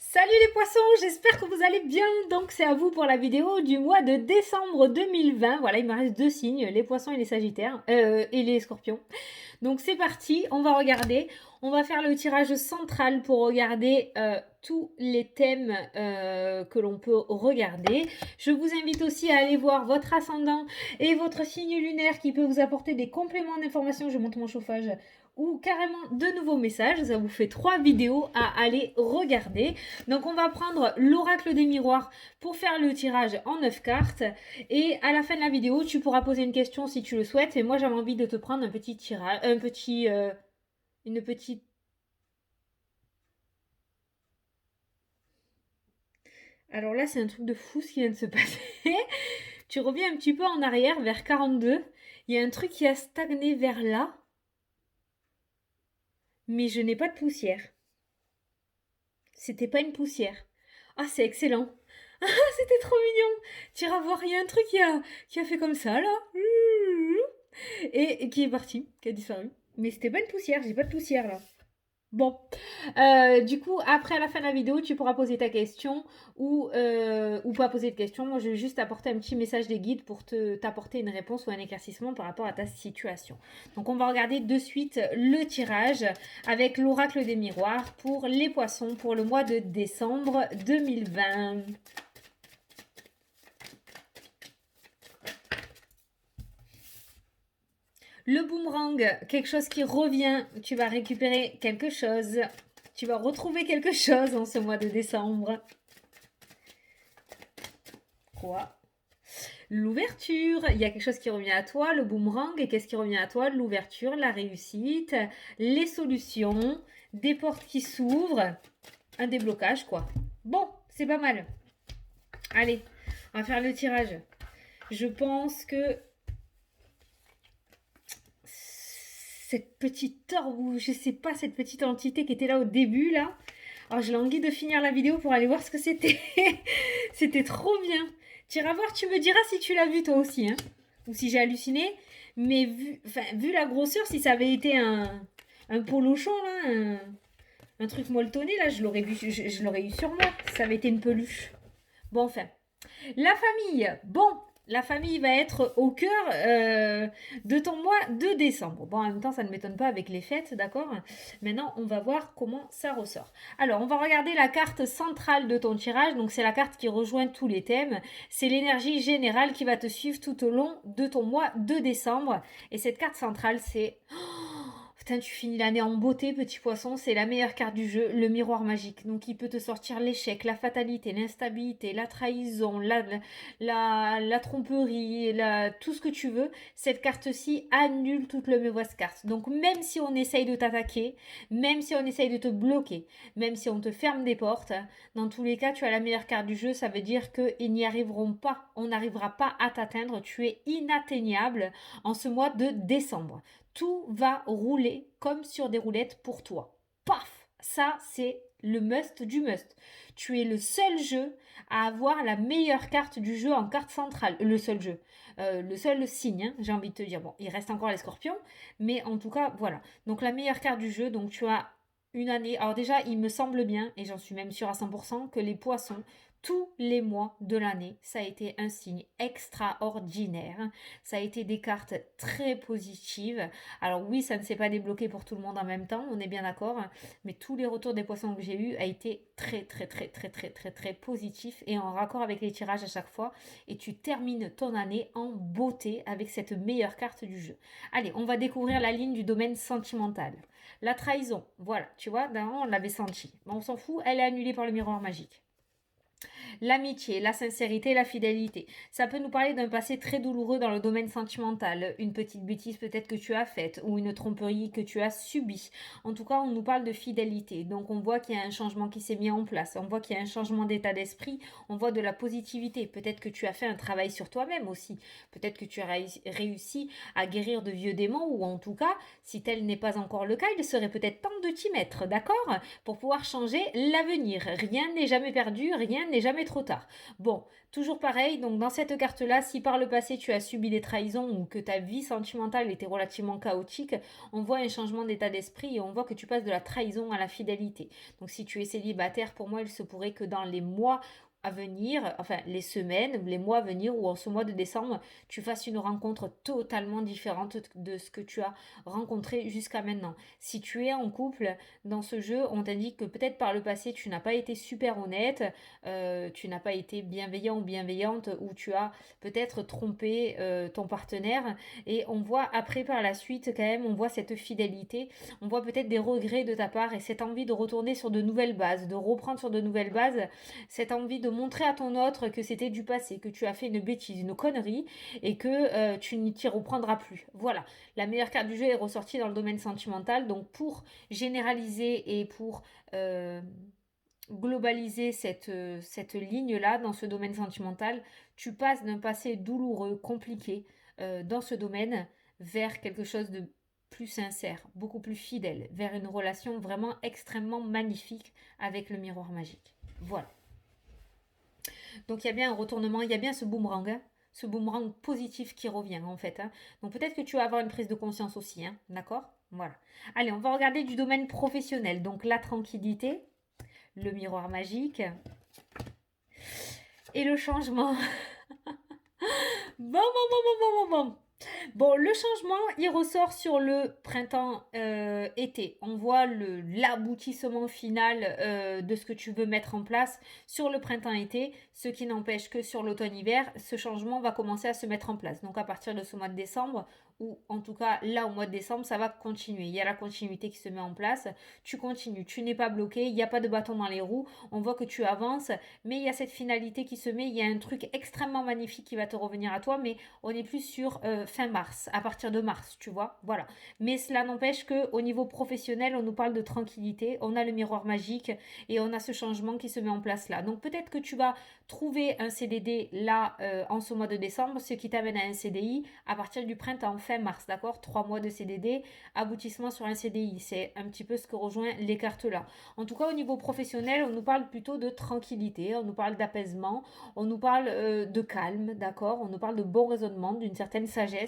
Salut les poissons, j'espère que vous allez bien. Donc c'est à vous pour la vidéo du mois de décembre 2020. Voilà, il me reste deux signes, les poissons et les sagittaires, et les scorpions. Donc c'est parti, on va regarder. On va faire le tirage central pour regarder tous les thèmes que l'on peut regarder. Je vous invite aussi à aller voir votre ascendant et votre signe lunaire qui peut vous apporter des compléments d'informations. Je monte mon chauffage ou carrément de nouveaux messages. Ça vous fait 3 vidéos à aller regarder. Donc on va prendre l'oracle des miroirs pour faire le tirage en 9 cartes. Et à la fin de la vidéo, tu pourras poser une question si tu le souhaites. Et moi, j'avais envie de te prendre un petit tirage, une petite... Alors là, c'est un truc de fou ce qui vient de se passer. Tu reviens un petit peu en arrière, vers 42. Il y a un truc qui a stagné vers là. Mais je n'ai pas de poussière. C'était pas une poussière. Ah, c'est excellent. Ah, c'était trop mignon. Tu iras voir, il y a un truc qui a fait comme ça, là. Et qui est parti, qui a disparu. Mais c'était pas une poussière, j'ai pas de poussière, là. Bon, du coup, après à la fin de la vidéo, tu pourras poser ta question ou pas poser de question. Moi, je vais juste apporter un petit message des guides pour t'apporter une réponse ou un éclaircissement par rapport à ta situation. Donc, on va regarder de suite le tirage avec l'oracle des miroirs pour les poissons pour le mois de décembre 2020. Le boomerang, quelque chose qui revient, tu vas récupérer quelque chose. Tu vas retrouver quelque chose en ce mois de décembre. Quoi? L'ouverture, il y a quelque chose qui revient à toi, le boomerang, et qu'est-ce qui revient à toi? L'ouverture, la réussite, les solutions, des portes qui s'ouvrent, un déblocage, quoi. Bon, c'est pas mal. Allez, on va faire le tirage. Je pense que cette petite orbe, ou je sais pas, cette petite entité qui était là au début, là. Alors, j'ai envie de finir la vidéo pour aller voir ce que c'était. C'était trop bien. Tu iras voir, tu me diras si tu l'as vu toi aussi, hein. Ou si j'ai halluciné. Mais vu la grosseur, si ça avait été un polochon, là, un truc molletonné, là, je l'aurais vu, je l'aurais eu sur moi. Ça avait été une peluche. Bon, enfin. La famille. Bon, la famille va être au cœur de ton mois de décembre. Bon, en même temps, ça ne m'étonne pas avec les fêtes, d'accord? Maintenant, on va voir comment ça ressort. Alors, on va regarder la carte centrale de ton tirage. Donc, c'est la carte qui rejoint tous les thèmes. C'est l'énergie générale qui va te suivre tout au long de ton mois de décembre. Et cette carte centrale, c'est... Putain, tu finis l'année en beauté, petit poisson. C'est la meilleure carte du jeu, le miroir magique. Donc, il peut te sortir l'échec, la fatalité, l'instabilité, la trahison, la tromperie, tout ce que tu veux. Cette carte-ci annule toutes les mauvaises cartes. Donc, même si on essaye de t'attaquer, même si on essaye de te bloquer, même si on te ferme des portes, dans tous les cas, tu as la meilleure carte du jeu. Ça veut dire qu'ils n'y arriveront pas. On n'arrivera pas à t'atteindre. Tu es inatteignable en ce mois de décembre. Tout va rouler comme sur des roulettes pour toi. Paf! Ça, c'est le must du must. Tu es le seul jeu à avoir la meilleure carte du jeu en carte centrale. Le seul jeu. Le seul signe, hein, j'ai envie de te dire. Bon, il reste encore les scorpions, mais en tout cas, voilà. Donc la meilleure carte du jeu, donc tu as une année. Alors déjà, il me semble bien, et j'en suis même sûre à 100%, que les poissons, tous les mois de l'année, ça a été un signe extraordinaire. Ça a été des cartes très positives. Alors oui, ça ne s'est pas débloqué pour tout le monde en même temps, on est bien d'accord, mais tous les retours des poissons que j'ai eus a été très très très très très très très positif et en raccord avec les tirages à chaque fois. Et tu termines ton année en beauté avec cette meilleure carte du jeu. Allez, on va découvrir la ligne du domaine sentimental. La trahison, voilà, tu vois, on l'avait senti. Mais on s'en fout, elle est annulée par le miroir magique. L'amitié, la sincérité, la fidélité. Ça peut nous parler d'un passé très douloureux dans le domaine sentimental, une petite bêtise peut-être que tu as faite ou une tromperie que tu as subie. En tout cas, on nous parle de fidélité. Donc on voit qu'il y a un changement qui s'est mis en place, on voit qu'il y a un changement d'état d'esprit, on voit de la positivité. Peut-être que tu as fait un travail sur toi-même aussi. Peut-être que tu as réussi à guérir de vieux démons ou en tout cas, si tel n'est pas encore le cas, il serait peut-être temps de t'y mettre, d'accord? Pour pouvoir changer l'avenir. Rien n'est jamais perdu, rien n'est jamais trop tard. Bon, toujours pareil, donc dans cette carte-là, si par le passé tu as subi des trahisons ou que ta vie sentimentale était relativement chaotique, on voit un changement d'état d'esprit et on voit que tu passes de la trahison à la fidélité. Donc si tu es célibataire, pour moi, il se pourrait que dans les mois à venir, enfin les semaines, les mois à venir ou en ce mois de décembre, tu fasses une rencontre totalement différente de ce que tu as rencontré jusqu'à maintenant. Si tu es en couple, dans ce jeu, on t'indique que peut-être par le passé, tu n'as pas été super honnête, tu n'as pas été bienveillant ou bienveillante, ou tu as peut-être trompé ton partenaire. Et on voit après par la suite, quand même, on voit cette fidélité, on voit peut-être des regrets de ta part et cette envie de retourner sur de nouvelles bases, de reprendre sur de nouvelles bases, cette envie de montrer à ton autre que c'était du passé, que tu as fait une bêtise, une connerie et que tu n'y t'y reprendras plus. Voilà, la meilleure carte du jeu est ressortie dans le domaine sentimental. Donc pour généraliser et pour globaliser cette ligne-là dans ce domaine sentimental, tu passes d'un passé douloureux, compliqué dans ce domaine vers quelque chose de plus sincère, beaucoup plus fidèle, vers une relation vraiment extrêmement magnifique avec le miroir magique. Voilà. Donc il y a bien un retournement, il y a bien ce boomerang, hein, ce boomerang positif qui revient en fait. Hein. Donc peut-être que tu vas avoir une prise de conscience aussi, hein, d'accord. Voilà. Allez, on va regarder du domaine professionnel. Donc la tranquillité, le miroir magique et le changement. Bon, bon, bon, bon, bon, bon, bon. Bon, le changement, il ressort sur le printemps-été. On voit l'aboutissement final de ce que tu veux mettre en place sur le printemps-été, ce qui n'empêche que sur l'automne-hiver, ce changement va commencer à se mettre en place. Donc à partir de ce mois de décembre, ou en tout cas là au mois de décembre, ça va continuer. Il y a la continuité qui se met en place. Tu continues, tu n'es pas bloqué, il n'y a pas de bâton dans les roues. On voit que tu avances, mais il y a cette finalité qui se met. Il y a un truc extrêmement magnifique qui va te revenir à toi, mais on est plus sur fin mars, à partir de mars, tu vois, voilà. Mais cela n'empêche que au niveau professionnel, on nous parle de tranquillité, on a le miroir magique et on a ce changement qui se met en place là. Donc peut-être que tu vas trouver un CDD là en ce mois de décembre, ce qui t'amène à un CDI à partir du printemps, fin mars, d'accord. 3 mois de CDD, aboutissement sur un CDI, c'est un petit peu ce que rejoint les cartes là. En tout cas, au niveau professionnel, on nous parle plutôt de tranquillité, on nous parle d'apaisement, on nous parle de calme, d'accord. On nous parle de bon raisonnement, d'une certaine sagesse.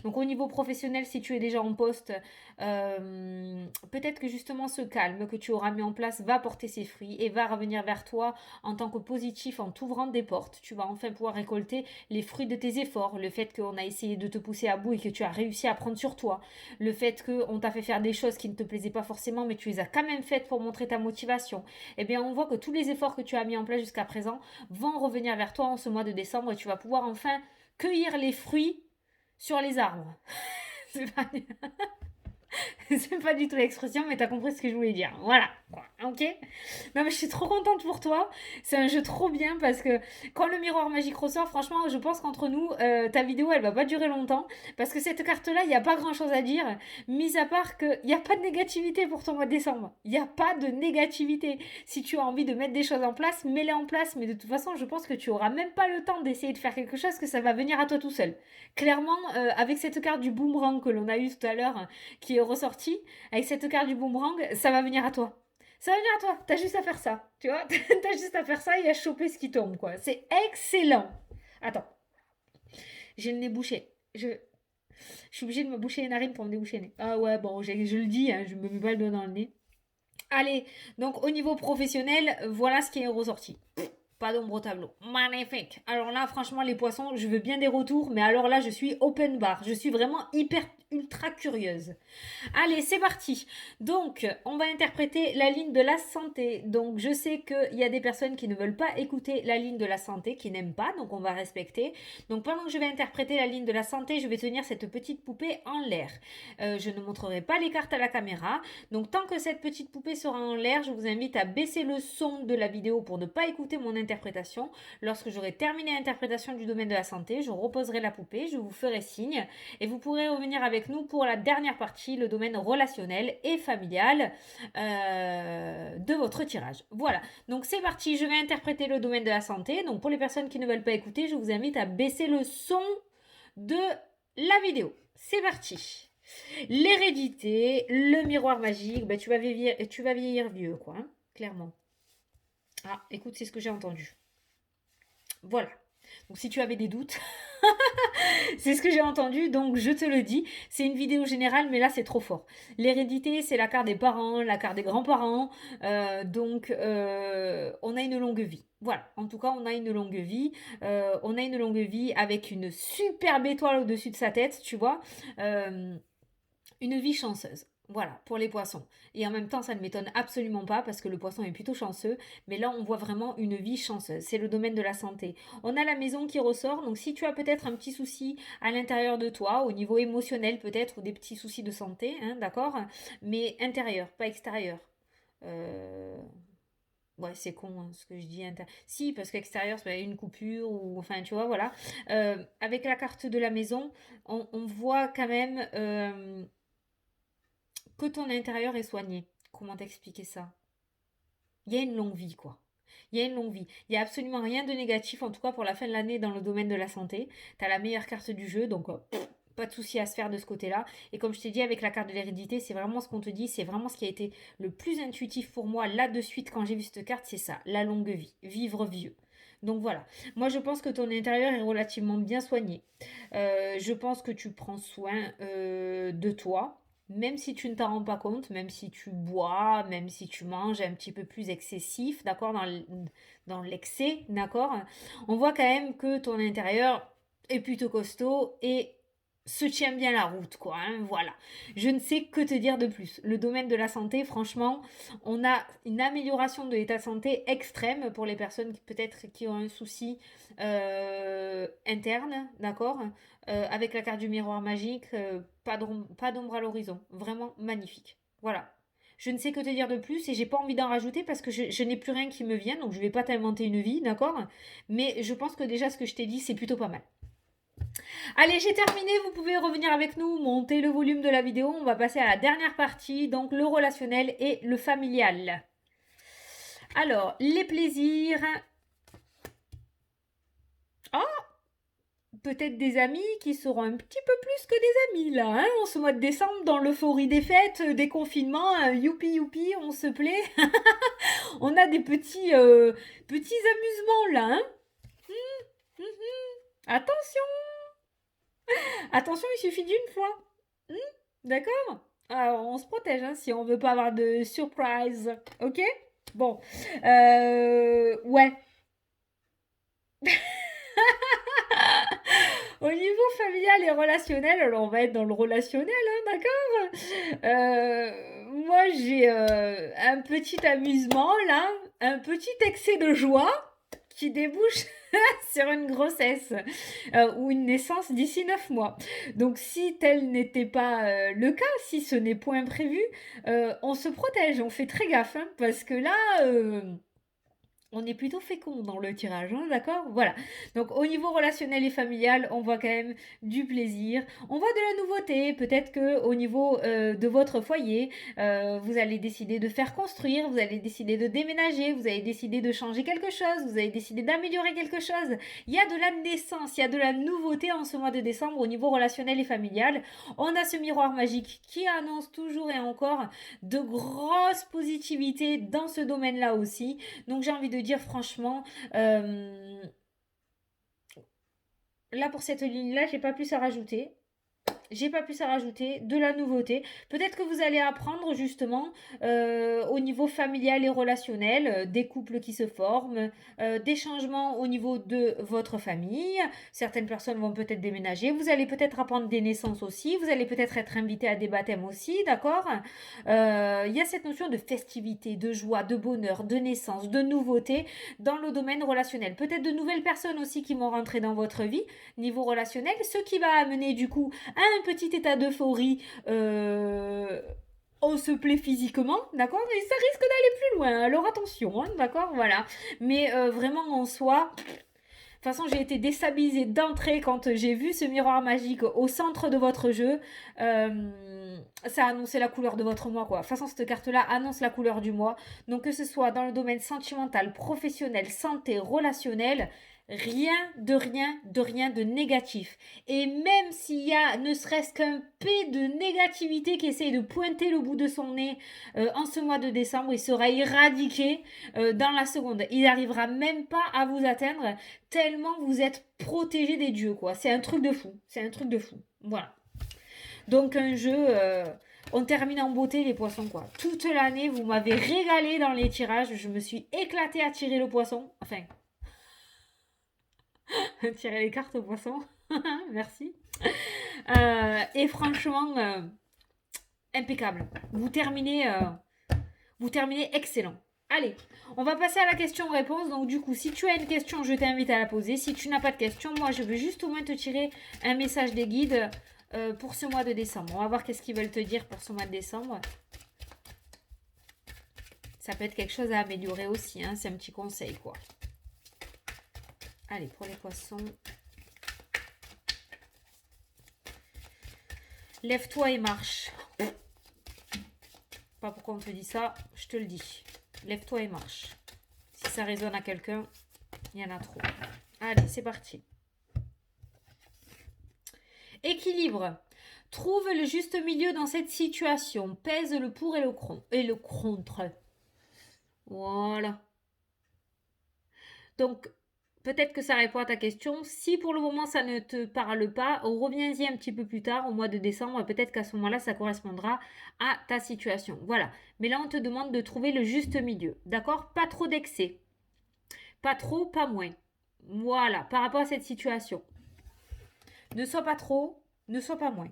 Donc au niveau professionnel, si tu es déjà en poste, peut-être que justement ce calme que tu auras mis en place va porter ses fruits et va revenir vers toi en tant que positif en t'ouvrant des portes. Tu vas enfin pouvoir récolter les fruits de tes efforts, le fait qu'on a essayé de te pousser à bout et que tu as réussi à prendre sur toi, le fait qu'on t'a fait faire des choses qui ne te plaisaient pas forcément mais tu les as quand même faites pour montrer ta motivation. Eh bien on voit que tous les efforts que tu as mis en place jusqu'à présent vont revenir vers toi en ce mois de décembre et tu vas pouvoir enfin cueillir les fruits sur les arbres. C'est pas... C'est pas du tout l'expression, mais t'as compris ce que je voulais dire. Voilà. Ok. Non, mais je suis trop contente pour toi. C'est un jeu trop bien parce que quand le miroir magique ressort, franchement, je pense qu'entre nous, ta vidéo, elle va pas durer longtemps. Parce que cette carte-là, il n'y a pas grand-chose à dire. Mis à part qu'il n'y a pas de négativité pour ton mois de décembre. Il n'y a pas de négativité. Si tu as envie de mettre des choses en place, mets-les en place. Mais de toute façon, je pense que tu auras même pas le temps d'essayer de faire quelque chose, que ça va venir à toi tout seul. Clairement, avec cette carte du boomerang que l'on a eu tout à l'heure, qui est ressortie, avec cette carte du boomerang, ça va venir à toi. Ça va venir à toi, t'as juste à faire ça, tu vois, t'as juste à faire ça et à choper ce qui tombe, quoi. C'est excellent. Attends, j'ai le nez bouché. Je suis obligée de me boucher les narines pour me déboucher le nez. Ah ouais, bon, je le dis, hein, je me mets pas le doigt dans le nez. Allez, donc au niveau professionnel, voilà ce qui est ressorti. Pas d'ombre au tableau. Magnifique. Alors là, franchement, les poissons, je veux bien des retours, mais alors là, je suis open bar. Je suis vraiment hyper, ultra curieuse. Allez, c'est parti. Donc, on va interpréter la ligne de la santé. Donc, je sais qu'il y a des personnes qui ne veulent pas écouter la ligne de la santé, qui n'aiment pas, donc on va respecter. Donc, pendant que je vais interpréter la ligne de la santé, je vais tenir cette petite poupée en l'air. Je ne montrerai pas les cartes à la caméra. Donc, tant que cette petite poupée sera en l'air, je vous invite à baisser le son de la vidéo pour ne pas écouter mon interprétation. Lorsque j'aurai terminé l'interprétation du domaine de la santé, je reposerai la poupée, je vous ferai signe et vous pourrez revenir avec nous pour la dernière partie, le domaine relationnel et familial de votre tirage. Voilà, donc c'est parti, je vais interpréter le domaine de la santé. Donc pour les personnes qui ne veulent pas écouter, je vous invite à baisser le son de la vidéo. C'est parti. L'hérédité, le miroir magique, bah, tu vas vieillir vieux, quoi, hein, clairement. Ah, écoute, c'est ce que j'ai entendu. Voilà. Donc si tu avais des doutes, c'est ce que j'ai entendu, donc je te le dis. C'est une vidéo générale, mais là c'est trop fort. L'hérédité, c'est la carte des parents, la carte des grands-parents. On a une longue vie. Voilà, en tout cas, on a une longue vie. On a une longue vie avec une superbe étoile au-dessus de sa tête, tu vois. Euh, une vie chanceuse. Voilà, pour les poissons. Et en même temps, ça ne m'étonne absolument pas parce que le poisson est plutôt chanceux. Mais là, on voit vraiment une vie chanceuse. C'est le domaine de la santé. On a la maison qui ressort. Donc, si tu as peut-être un petit souci à l'intérieur de toi, au niveau émotionnel peut-être, ou des petits soucis de santé, hein, d'accord. Mais intérieur, pas extérieur. Euh, Ouais, c'est con hein, ce que je dis. Si, parce qu'extérieur, c'est une coupure ou. Enfin, tu vois, voilà. Avec la carte de la maison, on voit quand même. Que ton intérieur est soigné. Comment t'expliquer ça? Il y a une longue vie, quoi. Il y a une longue vie. Il n'y a absolument rien de négatif, en tout cas pour la fin de l'année dans le domaine de la santé. Tu as la meilleure carte du jeu, donc pas de souci à se faire de ce côté-là. Et comme je t'ai dit avec la carte de l'hérédité, c'est vraiment ce qu'on te dit, c'est vraiment ce qui a été le plus intuitif pour moi là de suite quand j'ai vu cette carte, c'est ça, la longue vie, vivre vieux. Donc voilà, moi je pense que ton intérieur est relativement bien soigné. Je pense que tu prends soin de toi, même si tu ne t'en rends pas compte, même si tu bois, même si tu manges un petit peu plus excessif, d'accord, dans l'excès, d'accord, on voit quand même que ton intérieur est plutôt costaud et se tient bien la route, quoi, hein, voilà. Je ne sais que te dire de plus. Le domaine de la santé, franchement, on a une amélioration de l'état de santé extrême pour les personnes qui peut-être qui ont un souci interne, d'accord, avec la carte du miroir magique, pas d'ombre à l'horizon. Vraiment magnifique. Voilà. Je ne sais que te dire de plus et j'ai pas envie d'en rajouter parce que je n'ai plus rien qui me vient, donc je vais pas t'inventer une vie, d'accord. Mais je pense que déjà ce que je t'ai dit, c'est plutôt pas mal. Allez, j'ai terminé, vous pouvez revenir avec nous, monter le volume de la vidéo. On va passer à la dernière partie, donc le relationnel et le familial. Alors, les plaisirs. Oh, peut-être des amis qui seront un petit peu plus que des amis là, hein, en ce mois de décembre, dans l'euphorie des fêtes, des confinements, youpi youpi, on se plaît. On a des petits amusements là, hein. Hum, Attention, attention, il suffit d'une fois. Hum, D'accord. Alors, on se protège hein, si on veut pas avoir de surprise, ok. Bon, ouais. Au niveau familial et relationnel, alors on va être dans le relationnel, hein, d'accord. Moi, j'ai un petit amusement là, un petit excès de joie qui débouche sur une grossesse ou une naissance d'ici 9 mois. Donc si tel n'était pas le cas, si ce n'est point prévu, on se protège, on fait très gaffe, hein, parce que là, on est plutôt fécond dans le tirage, hein, d'accord. Voilà. Donc au niveau relationnel et familial, on voit quand même du plaisir. On voit de la nouveauté. Peut-être que au niveau de votre foyer, vous allez décider de faire construire, vous allez décider de déménager, vous allez décider de changer quelque chose, vous allez décider d'améliorer quelque chose. Il y a de la naissance, il y a de la nouveauté en ce mois de décembre au niveau relationnel et familial. On a ce miroir magique qui annonce toujours et encore de grosses positivités dans ce domaine-là aussi. Donc j'ai envie de dire franchement, là pour cette ligne-là, j'ai pas plus à rajouter. J'ai pas plus à rajouter, de la nouveauté. Peut-être que vous allez apprendre justement au niveau familial et relationnel, des couples qui se forment, des changements au niveau de votre famille. Certaines personnes vont peut-être déménager. Vous allez peut-être apprendre des naissances aussi. Vous allez peut-être être invité à des baptêmes aussi, d'accord. Il y a cette notion de festivité, de joie, de bonheur, de naissance, de nouveauté dans le domaine relationnel. Peut-être de nouvelles personnes aussi qui vont rentrer dans votre vie, niveau relationnel, ce qui va amener du coup à un petit état d'euphorie. On se plaît physiquement, d'accord. Et ça risque d'aller plus loin, alors attention, hein, d'accord, voilà. Mais vraiment en soi, de toute façon, j'ai été déstabilisée d'entrée quand j'ai vu ce miroir magique au centre de votre jeu. ça annonce la couleur de votre mois, quoi. De toute façon, cette carte-là annonce la couleur du mois. Donc, que ce soit dans le domaine sentimental, professionnel, santé, relationnel, rien de négatif. Et même s'il y a ne serait-ce qu'un P de négativité qui essaye de pointer le bout de son nez en ce mois de décembre, il sera éradiqué dans la seconde. Il n'arrivera même pas à vous atteindre tellement vous êtes protégé des dieux, quoi. C'est un truc de fou. C'est un truc de fou. Voilà. Donc un jeu, on termine en beauté les poissons, quoi. Toute l'année, vous m'avez régalé dans les tirages. Je me suis éclatée à tirer le poisson. Enfin, tirer les cartes au poisson. Merci. Et franchement, impeccable. Vous terminez excellent. Allez, on va passer à la question-réponse. Donc du coup, si tu as une question, je t'invite à la poser. Si tu n'as pas de question, moi, je veux juste au moins te tirer un message des guides pour ce mois de décembre. On va voir qu'est-ce qu'ils veulent te dire pour ce mois de décembre. Ça peut être quelque chose à améliorer aussi, hein. C'est un petit conseil, quoi. Allez, pour les poissons. Lève-toi et marche. Pas pourquoi on te dit ça, je te le dis. Lève-toi et marche. Si ça résonne à quelqu'un, il y en a trop. Allez, c'est parti. Équilibre. Trouve le juste milieu dans cette situation. Pèse le pour et le contre. Voilà. Donc, peut-être que ça répond à ta question. Si pour le moment ça ne te parle pas, reviens-y un petit peu plus tard, au mois de décembre. Peut-être qu'à ce moment-là, ça correspondra à ta situation. Voilà. Mais là, on te demande de trouver le juste milieu. D'accord? Pas trop d'excès. Pas trop, pas moins. Voilà, par rapport à cette situation. Ne sois pas trop, ne sois pas moins.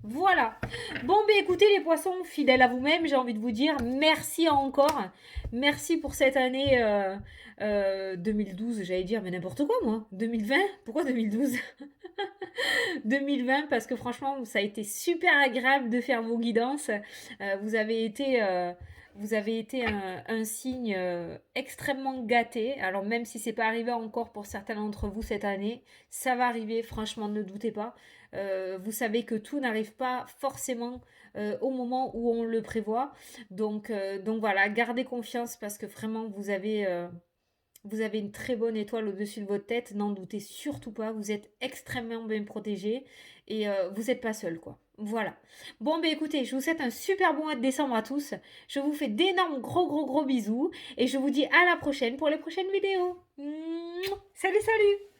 Voilà. Bon, ben écoutez les poissons, fidèles à vous-même, j'ai envie de vous dire merci encore. Merci pour cette année 2012, j'allais dire, mais n'importe quoi moi. 2020? Pourquoi 2012? 2020 parce que franchement, ça a été super agréable de faire vos guidances. Vous avez été... un signe extrêmement gâté. Alors même si c'est pas arrivé encore pour certains d'entre vous cette année, ça va arriver, franchement ne doutez pas. Vous savez que tout n'arrive pas forcément au moment où on le prévoit. Donc voilà, gardez confiance parce que vraiment vous avez une très bonne étoile au-dessus de votre tête, n'en doutez surtout pas, vous êtes extrêmement bien protégé et vous n'êtes pas seul quoi. Voilà. Bon ben écoutez, je vous souhaite un super bon mois de décembre à tous. Je vous fais d'énormes gros bisous et je vous dis à la prochaine pour les prochaines vidéos. Salut salut.